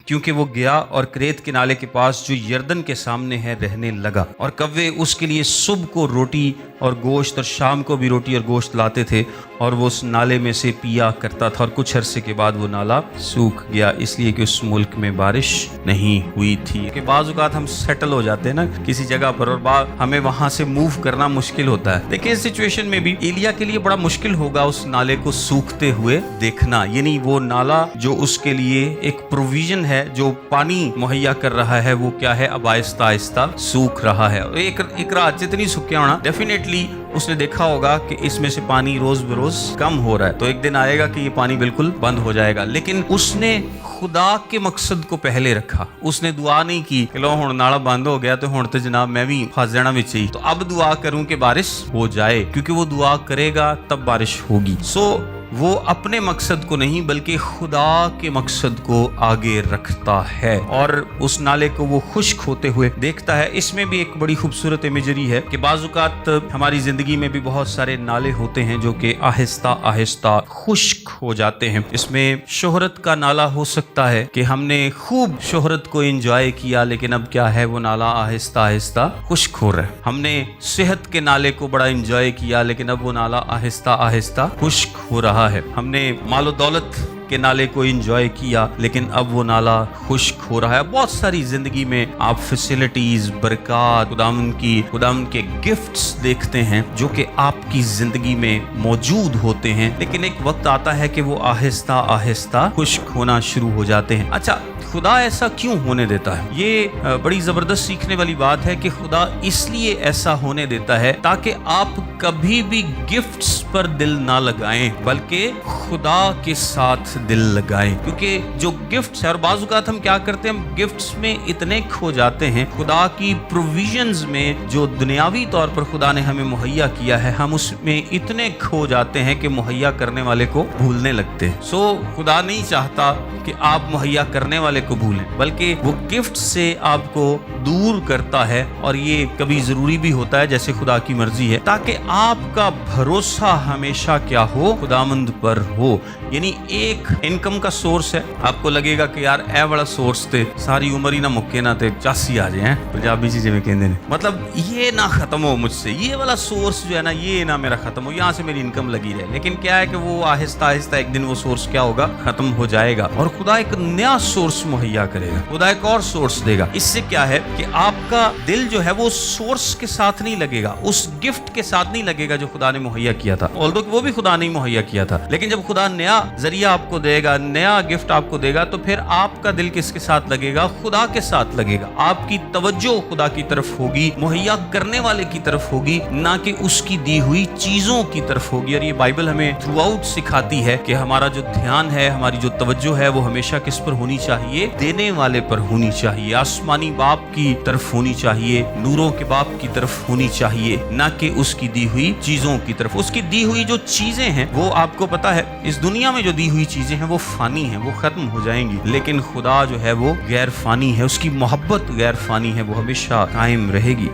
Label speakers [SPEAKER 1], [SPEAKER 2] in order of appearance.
[SPEAKER 1] क्योंकि वो गया और क्रेत के नाले के पास जो यरदन के सामने है रहने लगा, और कव्वे उसके लिए सुबह को रोटी और गोश्त और शाम को भी रोटी और गोश्त लाते थे, और वो उस नाले में से पिया करता था। और कुछ अरसे के बाद वो नाला सूख गया, इसलिए कि उस मुल्क में बारिश नहीं हुई थी। कि बाज़ औक़ात हम सेटल हो जाते हैं ना किसी जगह पर, और हमें वहां से मूव करना मुश्किल होता है। देखिए इस सिचुएशन में भी एलिया के लिए बड़ा मुश्किल होगा उस नाले को सूखते हुए देखना, यानी वो नाला जो उसके लिए एक प्रोविजन है, जो पानी मुहैया कर रहा है, वो क्या है, अब आहिस्ता आहिस्ता सूख रहा है। एक रात जितनी सूख होना, डेफिनेटली उसने देखा होगा कि इसमें से पानी रोज बरोज कम हो रहा है, तो एक दिन आएगा कि ये पानी बिल्कुल बंद हो जाएगा। लेकिन उसने खुदा के मकसद को पहले रखा। उसने दुआ नहीं की कि लो हुण नाला बंद हो गया तो हुण तो जनाब मैं भी फंस जाना विच ही, तो अब दुआ करूं कि बारिश हो जाए, क्योंकि वो दुआ करेगा तब बारिश होगी। वो अपने मकसद को नहीं बल्कि खुदा के मकसद को आगे रखता है, और उस नाले को वो खुश्क होते हुए देखता है। इसमें भी एक बड़ी खूबसूरत इमेजरी है कि बाज़ औक़ात हमारी जिंदगी में भी बहुत सारे नाले होते हैं जो कि आहिस्ता आहिस्ता खुश्क हो जाते हैं। इसमें शोहरत का नाला हो सकता है कि हमने खूब शोहरत को एंजॉय किया, लेकिन अब क्या है, वो नाला आहिस्ता आहिस्ता खुश्क हो रहा है। हमने सेहत के नाले को बड़ा एंजॉय किया, लेकिन अब वो नाला आहिस्ता आहिस्ता खुश्क हो रहा है। हमने मालो दौलत के नाले को एंजॉय किया, लेकिन अब वो नाला खुश्क हो रहा है। बहुत सारी जिंदगी में आप फैसिलिटीज, बरकत, खुदावंद के गिफ्ट्स देखते हैं जो कि आपकी जिंदगी में मौजूद होते हैं, लेकिन एक वक्त आता है कि वो आहिस्ता आहिस्ता खुश्क होना शुरू हो जाते हैं। अच्छा, खुदा ऐसा क्यों होने देता है? ये बड़ी जबरदस्त सीखने वाली बात है कि खुदा इसलिए ऐसा होने देता है ताकि आप कभी भी गिफ्ट्स पर दिल ना लगाएं, बल्कि खुदा के साथ दिल लगाएं। क्योंकि जो गिफ्ट्स है, और बाज़ औक़ात हम क्या करते हैं, हम गिफ्ट्स में इतने खो जाते हैं, खुदा की प्रोविजंस में जो दुनियावी तौर पर खुदा ने हमें मुहैया किया है, हम उसमें इतने खो जाते हैं कि मुहैया करने वाले को भूलने लगते हैं। खुदा नहीं चाहता कि आप मुहैया करने वाले को भूलें, बल्कि वो गिफ्ट से आपको दूर करता है, और ये कभी जरूरी भी होता है जैसे खुदा की मर्जी है, ताकि आपका भरोसा हमेशा क्या हो, खुदावंद पर हो। यानी एक इनकम का सोर्स है, आपको लगेगा कि यार ए वाला सोर्स थे सारी उम्र ही ना मुक्के ना थे चासी आ जाए, पंजाबी चीजें में कहते हैं, मतलब ये ना खत्म हो मुझसे, ये वाला सोर्स जो है ना, ये ना मेरा खत्म हो, यहाँ से मेरी इनकम लगी रहे। लेकिन क्या है कि वो आहिस्ता आहिस्ता एक दिन वो सोर्स क्या होगा, खत्म हो जाएगा, और खुदा एक नया सोर्स मुहैया करेगा, खुदा एक और सोर्स देगा। इससे क्या है कि आपका दिल जो है वो सोर्स के साथ नहीं लगेगा, उस गिफ्ट के साथ नहीं लगेगा जो खुदा ने मुहैया किया था, ऑल्दो वो भी खुदा ने मुहैया किया था। लेकिन जब खुदा नया जरिया आपको देगा, नया गिफ्ट आपको देगा, तो फिर आपका दिल किसके साथ लगेगा, खुदा के साथ लगेगा। आपकी तवज्जो खुदा की तरफ होगी, मुहैया करने वाले की तरफ होगी, ना कि उसकी दी हुई चीजों की तरफ होगी। और ये बाइबल हमें थ्रू आउट सिखाती है कि हमारा जो ध्यान है, हमारी जो तवज्जो है, वो हमेशा किस पर होनी चाहिए, देने वाले पर होनी चाहिए, आसमानी बाप की तरफ होनी चाहिए, नूरों के बाप की तरफ होनी चाहिए, ना कि उसकी दी हुई चीजों की तरफ। उसकी दी हुई जो चीजें हैं, वो आपको पता है इस दुनिया में जो दी हुई चीजें हैं वो फानी हैं, वो खत्म हो जाएंगी, लेकिन खुदा जो है वो गैर फानी है, उसकी मोहब्बत गैर फानी है, वो हमेशा कायम रहेगी।